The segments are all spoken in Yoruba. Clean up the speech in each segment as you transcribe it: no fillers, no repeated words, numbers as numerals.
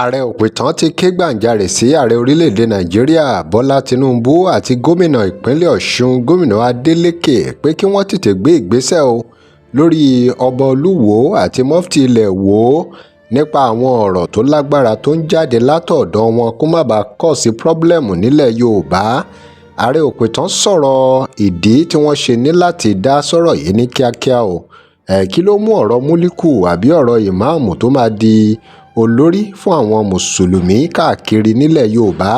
ààrẹ òpìtàn ti ké gbàjarè sí ààrẹ orílẹ̀‐èdè nàíjíríà bọ́lá tìǹbù àti gómìnà ìpínlẹ̀ ọ̀sùn gómìnà adeleke pé kí wọ́n tètè gbé ìgbésẹ̀ lórí ọba olúwo àti mọ́fútì ilé Ìwó nípa àwọn ọ̀rọ̀ tó lágbára tó ń jáde látọ̀dọ̀ wọn kó má bàa kọ̀ sí pírọ́bùlẹ́mù nílẹ̀ yorùbá. ààrẹ òpìtàn sọ̀rọ̀ ìdí tí wọ́n ṣe ní láti dá sọ̀rọ̀ yìí ní kíákíá kí ló mú ọ̀rọ̀ múlíkù àbí ọ̀rọ̀ ìmáàmù tó máa di olórí fún àwọn mùsùlùmí káàkiri nílẹ̀ yorùbá?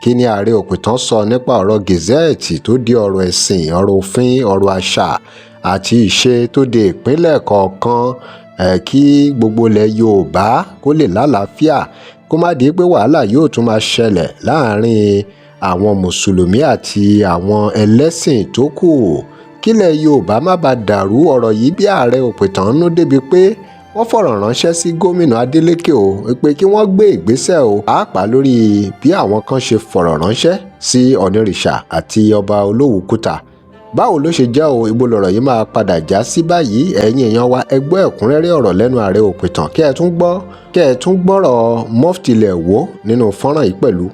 kí ni ààrẹ òpìtàn sọ nípa ọ̀rọ̀ gẹ̀ẹ́sì tó di ọ̀rọ̀ ẹ̀sìn, ọ̀rọ̀ òfin, ọ̀rọ̀ àṣà àti ìṣe tó di ìpínlẹ̀ kọ̀ọ̀kan kí gbogbo ilẹ̀ yorùbá kó lè lálàáfíà, kó má di pé wàhálà yóò tún máa ṣẹlẹ̀ láàrin àwọn mùsùlùmí àti àwọn ẹlẹ́sìn tó kù. kílẹ̀ yorùbá má bàa dàrú. ọ̀rọ̀ yìí bí ààrẹ òpìtàn nú débi pé wọ́n fọ̀rọ̀ ránṣẹ́ sí gómìnà adeleke pé kí wọ́n gbé ìgbésẹ̀ pàápàá lórí bí àwọn kan ṣe fọ̀rọ̀ ránṣẹ́ sí ọ̀nìrìṣà àti ọba olówùkútà. báwo ló ṣe jẹ́ ibo lọ̀rọ̀ yìí máa padà já sí báyìí? ẹ̀yin èèyàn wa, ẹ gbọ́ ẹ̀kúnrẹ́rẹ́ ọ̀rọ̀ lẹ́nu ààrẹ òpìtàn kẹ́ ẹ tún gbọ́rọ̀ mọ́fútì ilé Ìwó nínú fọ́nrán yìí pẹ̀lú.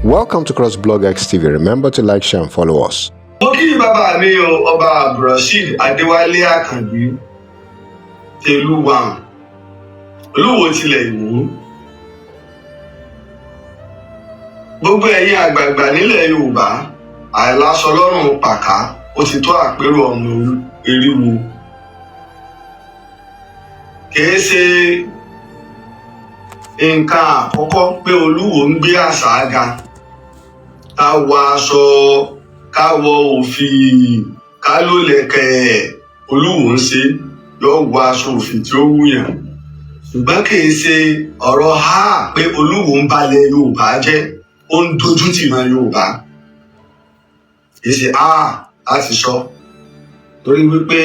Welcome to crossblog XTV. Remember to like, share and follow us. Mo kí bàbá mi ọba Abdulrasheed Adéwálé Àkànbí Tẹ̀lúwàm Olúwo tilẹ̀ Ìwó. Gbogbo ẹ̀yin àgbààgbà nílẹ̀ Yorùbá, àìláṣọ lọ́rùn pàká ó ti tó àpérò ọmọ eriwo. Kìí ṣe nǹkan àkọ́kọ́ pé Olúwo ń gbé àṣà ga. Ká wọ aṣọ, ká wọ òfì, ká ló lẹ̀kẹ̀. Olúwo ń ṣe yóò wọ aṣọ òfì tí ó wúyàn. Ṣùgbọ́n kì í ṣe ọ̀rọ̀ pé Olúwo ń balẹ̀ Yorùbá jẹ́, ó ń dojú tì mọ́ Yorùbá. Kì í ṣe láti sọ. Torí wípé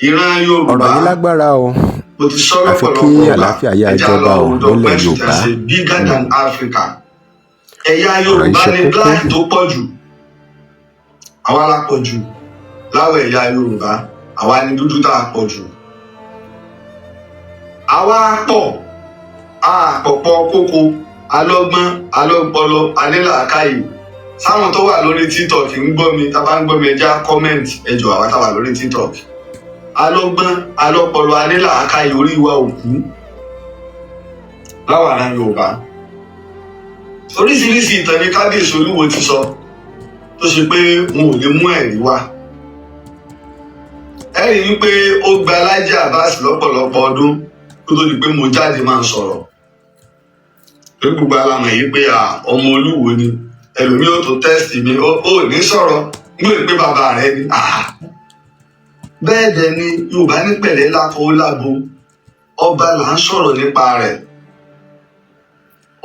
ìran Yorùbá. ọ̀rọ̀ yìí lágbára Mo ti sọ àfi kí lọ́pọ̀lọpọ̀ àlàáfíà yá jọba nílẹ̀ yorùbá. Bigger than Africa. Ẹ̀yà Yorùbá ní black tó pọ̀ jù. Àwa la pọ̀ jù láwọ̀ ẹ̀yà Yorùbá. Àwa ni dúdú tá a pọ̀ jù. Àwa àpọ̀pọ̀ kókó, alọ́gbọ́n, alọ́pọlọ, anílàákàyè. Sáwọn tó wà lórí TikTok ń gbọ́ mi, tá bá ń gbọ́ mi ẹja comment ẹjọ́ àwa tá wà lórí TikTok. Alọ́gbọ́n, alọ́pọlọ, anílàákàyè orí wa òkú láwọn ará Yorùbá. Oríṣiríṣi ìtàn ní kábíyèsí Olúwo ti sọ tó ṣe pé wọn ò lè mú ẹ̀rí wá. Ẹ̀rí wípé ó gba Lájí Abbas lọ́pọ̀lọpọ̀ ọdún kó tó di pé mo jáde máa ń sọ̀rọ̀. Pé gbogbo alamọ̀ yìí pé ọmọ Olúwo ni, ẹlòmíì ó tó tẹ́sítì mi, ó ní sọ̀rọ̀ mú èpè bàbá rẹ ni. Bẹ́ẹ̀ dẹ̀ ni Yorùbá ní pẹ̀lẹ́ lákọ ó lábo. Ọba là ń sọ̀rọ̀ nípa rẹ̀.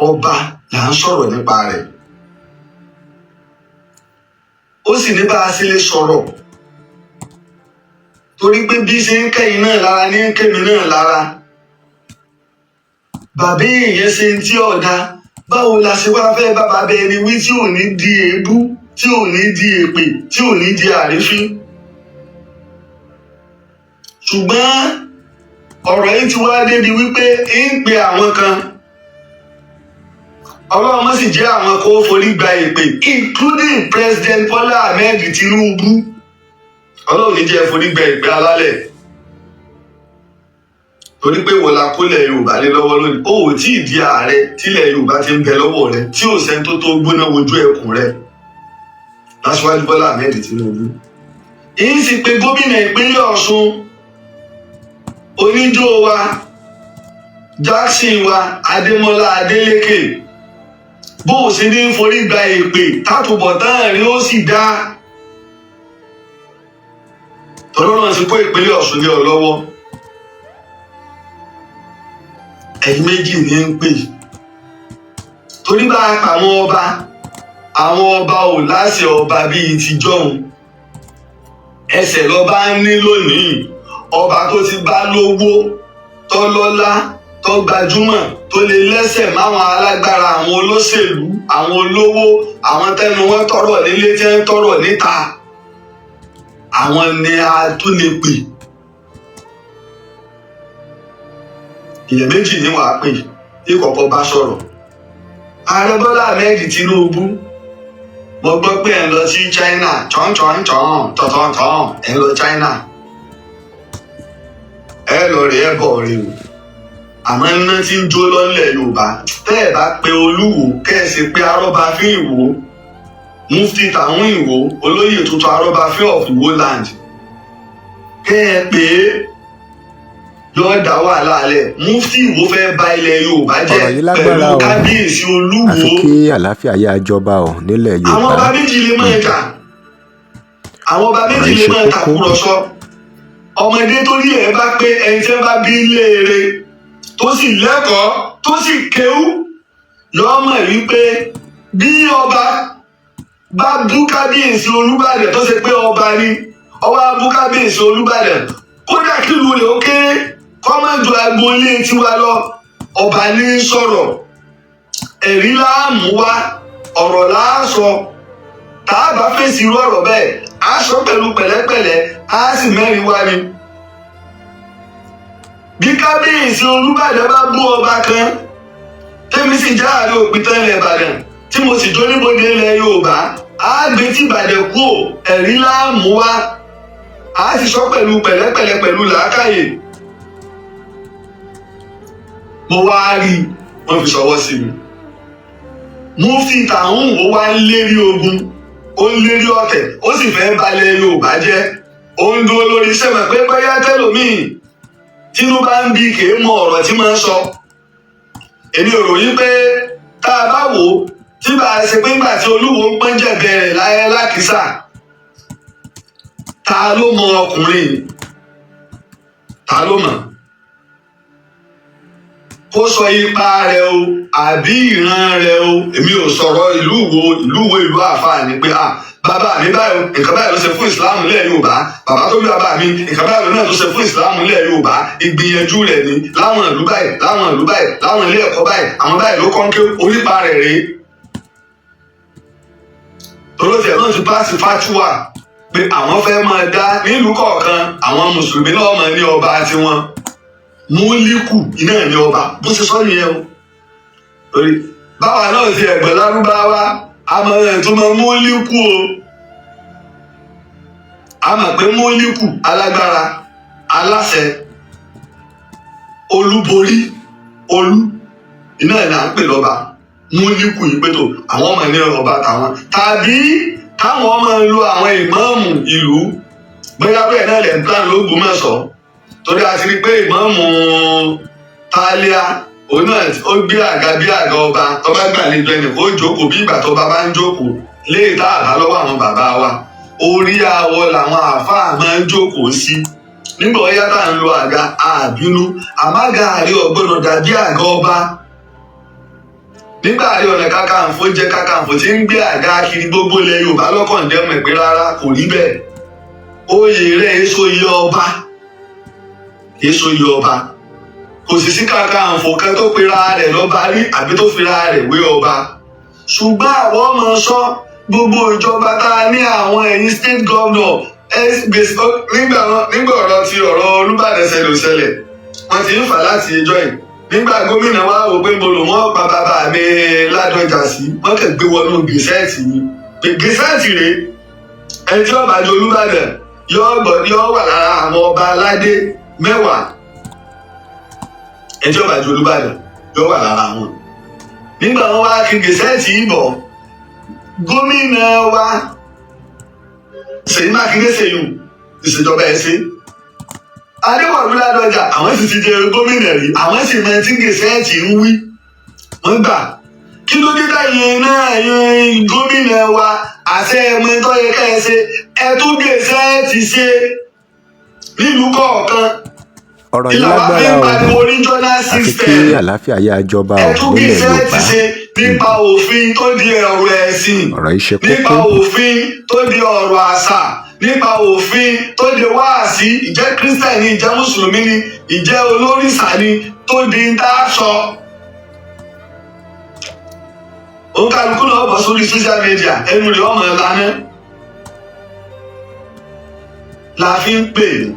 Ọba là ń sọ̀rọ̀ nípa rẹ̀. Ó sì ní bá a ṣe lè sọ̀rọ̀. Torí pé bí ṣe ń kẹ́yìn náà lára ní kẹ́mi náà lára. Bàbá èèyàn ṣe ń tí ọ̀dà. Báwo la ṣe wá fẹ́ bá bàbá ẹni wí tí ò ní di èébú, tí ò ní di èpè, tí ò ní di àrífín? Ṣùgbọ́n ọ̀rọ̀ yìí ti wá débi wípé ń pe àwọn kan. Ọlọ́run má sì jẹ́ àwọn kó forí gba èpè, including President Bola Ahmed Tinubu. Ọlọ́run ní jẹ́ forí gba èpè alálẹ̀. Torí pé wọ́la kólẹ̀ Yorùbá lé lọ́wọ́ lónìí. Ó ò tí ì di ààrẹ tílẹ̀ Yorùbá ti ń bẹ lọ́wọ́ rẹ̀ tí ò sẹ́ni tó gbóná wojú ẹkùn rẹ̀. Aṣíwájú Bola Ahmed Tinubu. Èyí sì pé gómìnà ìpínlẹ̀ Ọ̀ṣun, oníjó wa, Jackson wa, Adémọ́lá Adélékè, bó o ṣe ní forí gba èpè tátùbọ̀tán rí ó sì dá. Tọ́lọ́run ti kó ìpínlẹ̀ Ọ̀ṣun lé ọ lọ́wọ́. Ẹ̀yin méjì ní ń pè. Torí bá a pa àwọn ọba ò láṣẹ ọba bíi ti jọ̀hún. Ẹsẹ̀ lọ́ba ń ní lónìí. Ọba tó ti bá lówó, tó lọ́lá, tó gbajúmọ̀, tó lè lẹ́sẹ̀ máwọn alágbára, àwọn olóṣèlú, àwọn olówó, àwọn tẹnu wọn tọrọ nílé tí ń tọrọ níta. àwọn ni a tún lè pè. Èèyàn méjì ni wàá pè tí kọ̀ọ̀kan bá sọ̀rọ̀. Ààrẹ Bọ́lá Ahmed Tinubu, mo gbọ́ pé ẹ̀ ń lọ sí China tọ̀tọ̀tọ̀ ẹ̀ ń lọ China. Ẹ lọ rí ẹ bọ̀ rí o. Àmọ́ iná tí ń jó lọ́lẹ̀ Yorùbá tẹ́ ẹ̀ bá pe Olúwo kẹ́ẹ̀sì pé Arọ́báfín Ìwó, Mufti Tàwọn Ìwó, olóyè tuntun Arọ́báfín of Ìwó land. Kẹ́ ẹ pé yóò dá wàhálà alẹ̀. Mufti Ìwó fẹ́ bà ilẹ̀ Yorùbá jẹ́ pẹ̀lú kábíyèsí Olúwo. àfi kí àlàáfíà yá jọba ò nílẹ̀ Yorùbá. Àwọn ọba méjì lè máa jà. Àwọn ọba méjì lè máa tàkúrọ̀sọ. Ọmọdé tó rí ẹ̀ bá pé ẹni tí wọ́n bá bí léèrè tó sì lẹ́kọ̀ọ́ tó sì kéwú yóò mọ̀ wípé bí ọba bá bú kábíyèsí Olúbàdàn tó ṣe pé ọba ni ọba bú kábíyèsí Olúbàdàn kódà kí lu rẹ̀ ó kéré kọ́ máa ju agboolé tiwa lọ ọba ní sọ̀rọ̀ ẹ̀rí láàmú wá ọ̀rọ̀ láàsọ tá a bá fèsì irú ọ̀rọ̀ bẹ́ẹ̀ á sọ pẹ̀lú pẹ̀lẹ́pẹ̀lẹ́ á sì mẹ́rin wá ni. Bí kábíyèsí Olúbàdàn bá bú ọba kan tẹ́mi sì já àárẹ̀ òpìtàn ilẹ̀ Ìbàdàn tí mo sì jó níbodè ilẹ̀ Yorùbá á gbé tí Ìbàdàn kú ò ẹ̀rí láàmú wá á sì sọ pẹ̀lú pẹ̀lẹ́pẹ̀lẹ́ pẹ̀lú làákàyè. Mo wá rí wọn fi ṣọwọ́ sí mi. Mufti Tàwọn Ìwó wá ń lérí ogun ó ń lérí ọ̀tẹ̀ ó sì fẹ́ balẹ̀ Yorùbá jẹ́ ó ń dúró lórí iṣẹ́ mọ̀ pé bóyá tẹ́lòmíì tínú bá ń bí kèé mọ ọ̀rọ̀ tí máa ń sọ. Èmi ò ròyìn pé tá a bá wò ó tí bá a ṣe pé ńgbà tí Olúwo ń pọ́n jẹ̀bẹ̀ rẹ̀ láyé lákìsà ta ló mọ ọkùnrin ta ló mọ̀ kó sọ ipa rẹ̀ o àbí ìran rẹ̀ o. Èmi ò sọ̀rọ̀ ìlú ìlú àfáà ni pé bàbá mi báyìí nǹkan báyìí ló ṣe fún ìsìláàmù ilẹ̀ Yorùbá bàbá tó bí bàbá mi nǹkan báyìí náà ló ṣe fún ìsìláàmù ilẹ̀ Yorùbá ìgbìyànjú rẹ̀ ni láwọn ìlú báyìí láwọn ìlú báyìí láwọn ilé ẹ̀kọ́ báyìí àwọn báyìí ló kọ́ ń ké orípa rẹ̀ rèé. Tolótì ẹ̀ náà ti pàṣẹ fáṣúwà pé àwọn fẹ́ máa dá nílùú kọ̀ọ̀kan àwọn mùsùlùmí náà máa ní ọba tiwọn. Múlíkù iná ní ọba bó ṣe sọ nìyẹn o. Torí báwa náà ti ẹ̀gbọ́n lárúbáwá àmọ́ ẹ̀ tó máa Múlíkù o. A mọ̀ pé Múlíkù alágbára aláṣẹ olúborí olú iná ẹ̀ là ń pè lọ́ba. Múlíkù yìí pé tó àwọn ọmọ ní ọba tàwọn tàbí táwọn ọmọ ń lo àwọn ìmáàmù ìlú bóyá bẹ́ẹ̀ náà lẹ̀ ń plan l'Ógbómọ̀ṣọ́ torí a ti rí pé ìmáàmù Tálíà òun náà ó gbé àga bí àga ọba tó bá gbàlejò ẹnì kó jókòó bí ìgbà tó bá bá ń jókòó léè tá àbá lọ́wọ́ àwọn bàbá wa orí awọ làwọn àáfàá máa ń jókòó sí nígbà ọyá tá à ń lo àga àbínú àmága àrí ọgbọ́nà dàbí àga ọba nígbà Ààrẹ Ọ̀nà Kakanfò jẹ́ Kakanfò tí ń gbé àga kiri gbogbo ilẹ̀ Yorùbá lọ́kàndẹ́mọ̀ pé rárá kò rí bẹ́ẹ̀ oyè rẹ̀ èso iye ọba èso iye ọba kò sì sí Kakanfò kan tó pera rẹ̀ lọ́ba rí àbí tó fira rẹ̀ wé ọba ṣùgbọ́n àwọn ọmọ sọ gbogbo ìjọba tá a ní àwọn ẹ̀yìn state governor nígbà ọ̀rọ̀ ti ọ̀rọ̀ Olúbàdàn ṣẹlẹ̀ wọ́n ti ń fà láti ẹjọ́ yìí nígbà gómìnà wa wò pé mo lò wọ́n pa bàbá mi Ládọjà sí wọ́n kàn gbé wọnú gẹ̀ẹ́sẹ̀tì ni gẹ̀ẹ́sẹ̀tì rèé ẹni tí wọ́n bá jọ Olúbàdàn yóò wà lára àwọn ọba aládé 10 ẹni tí wọ́n bá jọ Olúbàdàn yóò wà lára wọn. Nígbà wọn wá kí gẹ̀ẹ́sẹ̀tì yìí bọ̀ gómìnà wa Ṣèyí Mákindé ṣèyún ìṣèjọba ẹ̀ ṣe Adéwọ̀lú Ládọjà àwọn sì ti jẹ gómìnà rí àwọn sì mọ tí gẹ̀ẹ́sẹ̀tì ń wí wọ́n gbà kí ló dé táyẹn náà yan gómìnà wa àṣẹ ẹmọ tó yẹ ká ẹ ṣe ẹ tún gẹ̀ẹ́sẹ̀tì ṣe nílùú kọ̀ọ̀kan ọ̀rọ̀ yìí lágbára o àti kí àlàáfíà yá jọba ò nílẹ̀ Yorùbá nípa òfin tó di ọ̀rọ̀ ẹ̀sìn ọ̀rọ̀ yìí ṣe kókó nípa òfin tó di ọ̀rọ̀ àṣà nípa òfin tó di wáàsí ìjẹ́ kírísítẹ̀nì ìjẹ́ mùsùlùmí ni ìjẹ́ olórìṣà ni tó di ń dáṣọ. Òǹkàlùkù náà bọ̀ sórí social media ẹnu rẹ̀ ọmọ ẹ̀ lánàá. la fi ń pè ní.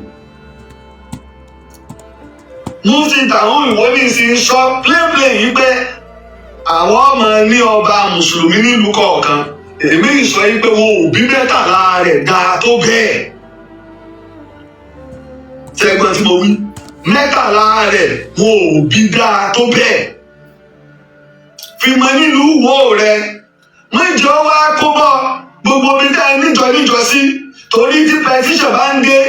Mufti Tàwọn Ìwó sì ń sọ pléplé yìí pé àwọn ọmọ ní ọba mùsùlùmí nílùú kọ̀ọ̀kan, èmi sọ yìí pé wọn ò bí mẹ́tàlá rẹ̀ dáa tó bẹ́ẹ̀. Ṣẹ́gbọ́n tí mo wí, mẹ́tàlá rẹ̀ wọn ò bí dáa tó bẹ́ẹ̀. Fìmọ̀ nílùú Ìwó rẹ̀ mẹ́jọ wá kó bọ́ gbogbo bí tá ẹ níjọ sí, torí tí pẹtíṣàn bá ń dé,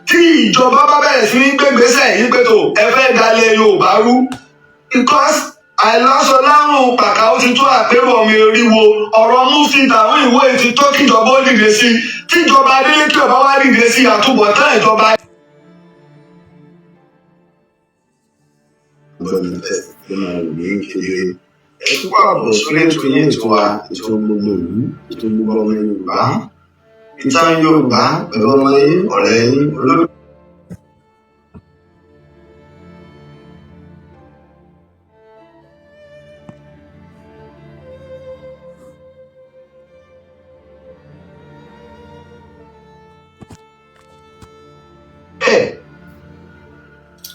tí ìjọba bá bẹ̀rẹ̀ sí ní gbégbésẹ̀ yìí pé tó ẹ fẹ́ dalẹ̀ Yorùbá rú, because àìlọ́sọ lárùn pàkà ó ti tó àpérò ọmọ eriwo. Ọ̀rọ̀ Mufti Tàwọn Ìwó ti tó kíjọba ó dìde sí, tíjọba Adeleke ọba wá dìde sí àtúbọ̀tán ìjọba. Ẹ túbọ̀ àbọ̀ sórí ètò yìí, ètò wa, ètò gbogbo ìlú, ètò gbogbo ọmọ Yorùbá, ìtàn Yorùbá pẹ̀lú ọmọ yín, ọ̀rẹ́ yín, olóògbé.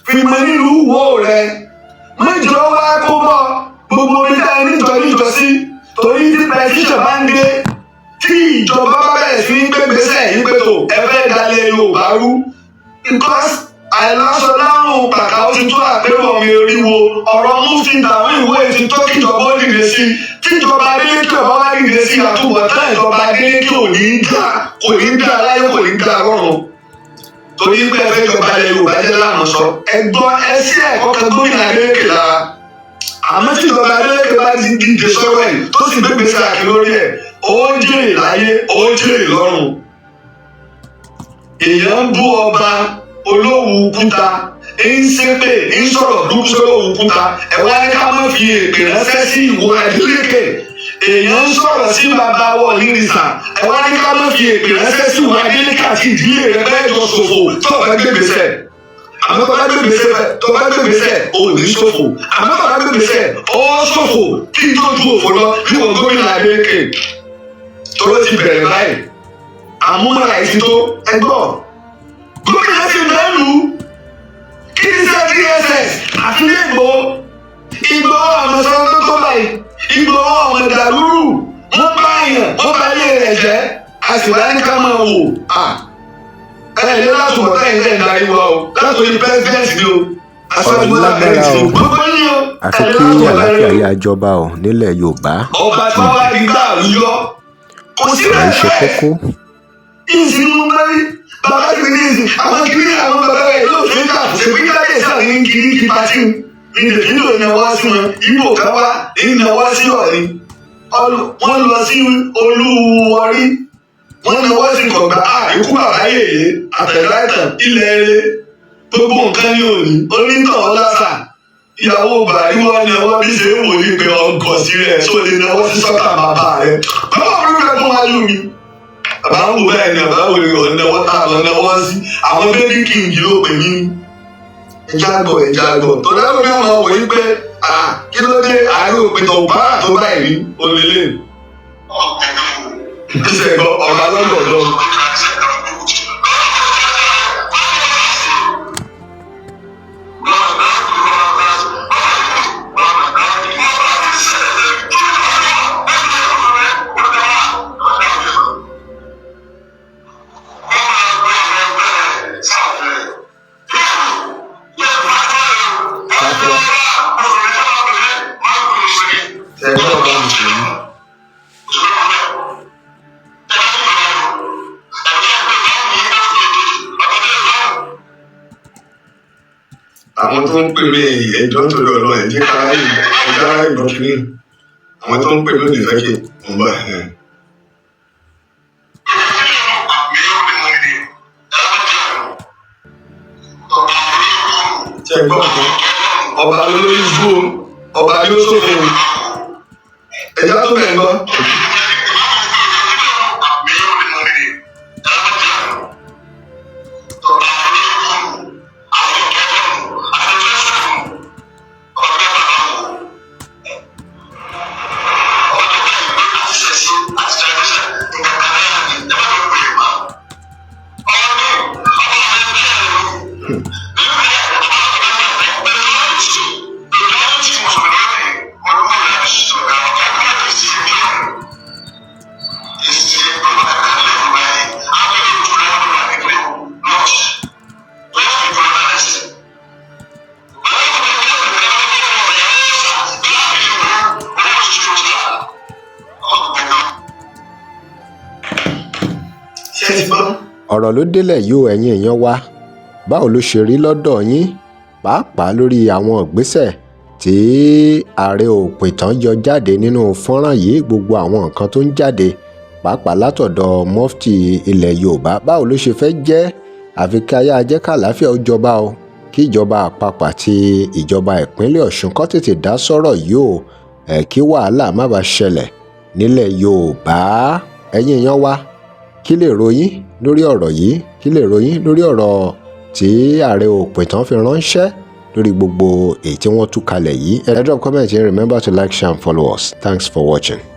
Fìmọ̀ nílùú Ìwó rẹ̀ mẹ́jọ wá kó bọ́ gbogbo bí tá ẹ níjọ sí, torí tí pẹtíṣàn bá ń dé, tí ìjọba bá bẹ̀rẹ̀ sí ní gbégbésẹ̀ yìí pé tó ẹ fẹ́ dalẹ̀ Yorùbá rú, because àìlọ́sọ lárùn pàkà ó ti tó àpérò ọmọ eriwo. Ọ̀rọ̀ Mufti Tàwọn Ìwó ti tó kíjọba ó dìde sí, tíjọba Adeleke ọba wá dìde sí àtúbọ̀tán ìjọba Adeleke ò ní dá, kò ní dá láyé, kò ní dá lọ́run. Torí pé ẹ fẹ́ jọba ilẹ̀ Yorùbá jẹ́ láàmú sọ, ẹgbọ́n ẹ sí ẹ̀kọ́ kan gómìnà Adeleke lára. Àmọ́ tí ìjọba Adeleke bá ti dìde sọ́wọ́ ẹ̀ tó sì gbé gbèsè àkè lórí ẹ̀, ó jèrè láyé, ó jèrè lọ́run. Èèyàn ń bú ọba Olówú Kúta, ń ṣépè, ń sọ̀rọ̀ burúkú sólówú Kúta, ẹ wá ní ká má fi èpè ránṣẹ́ sí Ìwó Adeleke. Èèyàn ń sọ̀rọ̀ sí bàbá wọ̀ nírìsà, ẹ wá ní ká má fi èpè ránṣẹ́ sí Ìwó Adeleke àti ìdílé rẹ bẹ́ẹ̀ jọ ṣòfò tó bá gbégbèsè. Àmọ́ tó bá gbégbèsè ò ní ṣòfò, àmọ́ tó bá gbégbèsè ó ṣòfò kí n tó ju òfò lọ bí wọn gómìnà Adeleke. Tóró ti bẹ̀rẹ̀ báyìí, àmúmọ̀ra yìí ti tó ẹgbọ́. Gómìnà ti mẹ́lù kí ní sẹ́ DSS àti ilé Ìgbòho àmọ̀sán tó tó báyìí. Ìgbòho ọmọ ìdàlúrù, wọ́n bá èèyàn, wọ́n bá ilé rẹ̀ jẹ́, a sì wá ní ká máa wò. Ẹ lé látùmọ̀ tẹ́yìn tẹ́ ń darí wa o, látòrí pẹ́sidẹ́ǹtì ni o, aṣáájú lágbára o, gbogbo yín o. àfi kí àlàáfíà yá jọba o nílẹ̀ Yorùbá. Ọba tí wọ́n bá di gbà àwùjọ, kò sí èyí ṣe kókó. ìsìn mú mẹ́rin, bàbá ti ní ìsìn, àwọn kiri àwọn bàbá rẹ̀ yóò ṣe é jà, ṣèbí jáde sáà ní kiri kí pàtí ilẹ̀ nílò ìnáwó sí wọn, Ìgbò kan wá ìnáwó sí ọ̀rí. Wọ́n lọ sí Olúwọrí, wọ́n náwó sí Kọ̀gbá, ikú bàbá yèyé, àtẹ̀láìtàn, ilẹ̀ eré, gbogbo nǹkan ní òní, onítàn ọlásà, ìyàwó Bàrí wọ́n ní ọwọ́ bí ṣe ń wò ní pé ọgọ̀ sí rẹ̀ só lè náwó sí sọ́tà bàbá rẹ̀. Bàbá mi rẹ̀ tó wá lù mí. Bàbá ń wò bẹ́ẹ̀ ni bàbá wò ní ọ̀nàwó tá a lọ náwó sí, àwọn bébí kìngì ló pè mí. Ẹja gbọ̀, tó dábò bí wọ́n wò yí pé kí ló dé àárín òpin tó bá tó báyìí rí onílé. Ṣé gbọ́ ọ̀gá lọ́gọ̀ọ́dọ́. Àwọn tó ń pè mí ẹjọ́ tó lọ lọ ẹ̀jẹ̀ ká ẹja ìbọn kiri, àwọn tó ń pè mí nìfẹ́ kí n bá ẹ̀. Ṣé gbọ́ kan? Ọba lórí ibú, ọba ló sófin, ẹja tó lẹ̀ ń gbọ́. ọ̀rọ̀ ló délẹ̀ yìí o ẹ̀yin èèyàn wa, báwo ló ṣe rí lọ́dọ̀ yín pàápàá lórí àwọn ìgbésẹ̀ tí ààrẹ òpìtàn yọ jáde nínú fọ́nrán yìí, gbogbo àwọn nǹkan tó ń jáde pàápàá látọ̀dọ̀ mufti ilẹ̀ Yorùbá, báwo ló ṣe fẹ́ jẹ́? àfi káyà jẹ́ kàlàáfíà ó jọba o, kí ìjọba àpapọ̀ àti ìjọba ìpínlẹ̀ Ọ̀ṣun kó tètè dá sọ́rọ̀ yìí o, kí wàhálà má bàa ṣẹlẹ̀ nílẹ̀ Yorùbá. ẹ̀yin èèyàn wa, kí lè ròyìn lórí ọ̀rọ̀ yìí? kí lè ròyìn lórí ọ̀rọ̀ tí ààrẹ òpìtàn fi ránṣẹ́ lórí gbogbo èyí tí wọ́n tú kalẹ̀ yìí? Drop comment here. Remember to like, share and follow us. Thanks for watching.